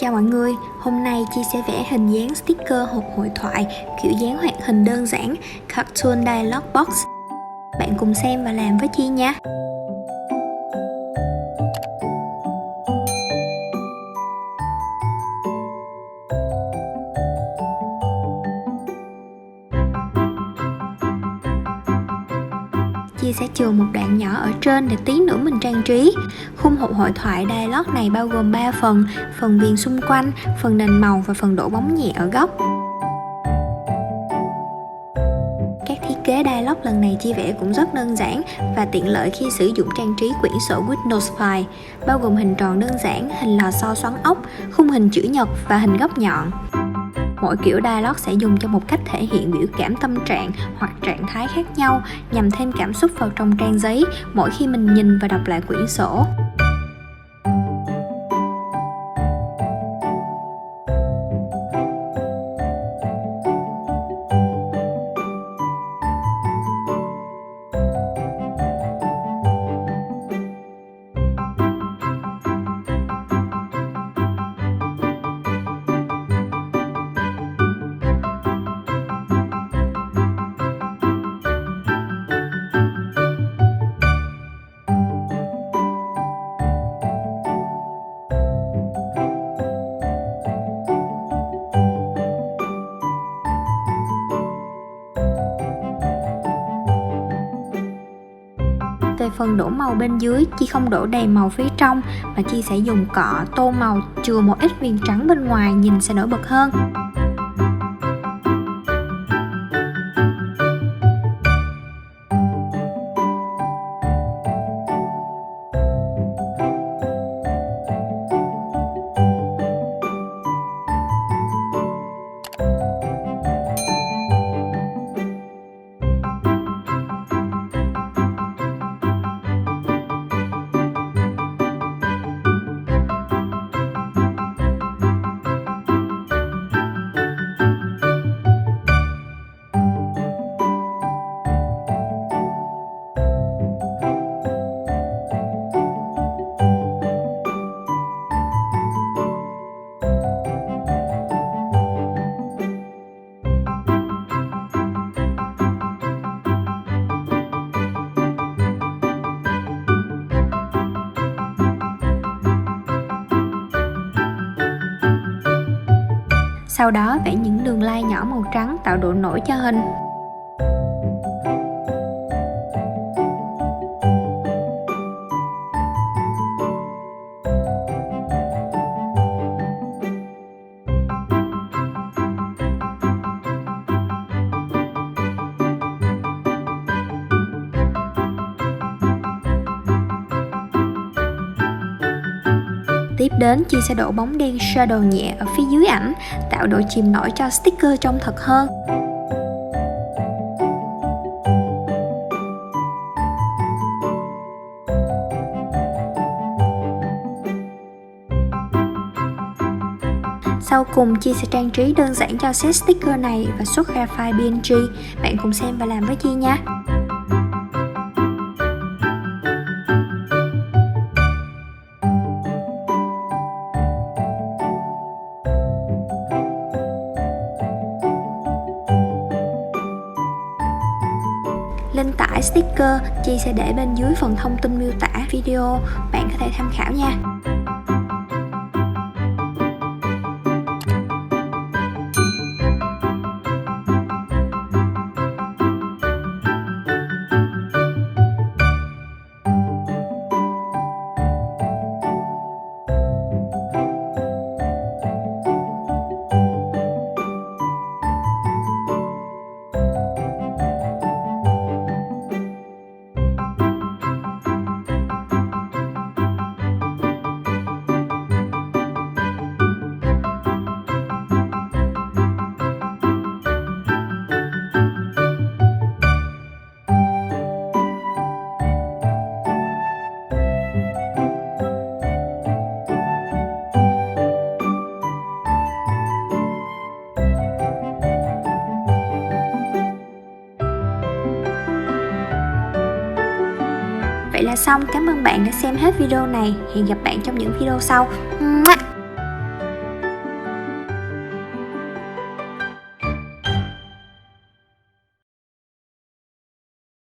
Chào mọi người, hôm nay Chi sẽ vẽ hình dáng sticker hộp hội thoại kiểu dáng hoạt hình đơn giản Cartoon Dialog Box. Bạn cùng xem và làm với Chi nha. Chi sẽ chừa một đoạn nhỏ ở trên để tí nữa mình trang trí. Khung hộp hội thoại Dialog này bao gồm 3 phần: phần viền xung quanh, phần nền màu và phần đổ bóng nhẹ ở góc. Các thiết kế Dialog lần này Chi vẽ cũng rất đơn giản và tiện lợi khi sử dụng trang trí quyển sổ Goodnotes file, bao gồm hình tròn đơn giản, hình lò xo xoắn ốc, khung hình chữ nhật và hình góc nhọn. Mỗi kiểu dialog sẽ dùng cho một cách thể hiện biểu cảm tâm trạng hoặc trạng thái khác nhau nhằm thêm cảm xúc vào trong trang giấy mỗi khi mình nhìn và đọc lại quyển sổ. Về phần đổ màu bên dưới, Chi không đổ đầy màu phía trong mà Chi sẽ dùng cọ tô màu, chừa một ít viền trắng bên ngoài nhìn sẽ nổi bật hơn. Sau đó vẽ những đường line nhỏ màu trắng tạo độ nổi cho hình. Tiếp đến, Chi sẽ đổ bóng đen shadow nhẹ ở phía dưới ảnh, tạo độ chìm nổi cho sticker trông thật hơn. Sau cùng, Chi sẽ trang trí đơn giản cho set sticker này và xuất ra file PNG. Bạn cùng xem và làm với Chi nha. Link tải sticker Chi sẽ để bên dưới phần thông tin miêu tả video, bạn có thể tham khảo nha. Vậy là xong, cảm ơn bạn đã xem hết video này. Hẹn gặp bạn trong những video sau.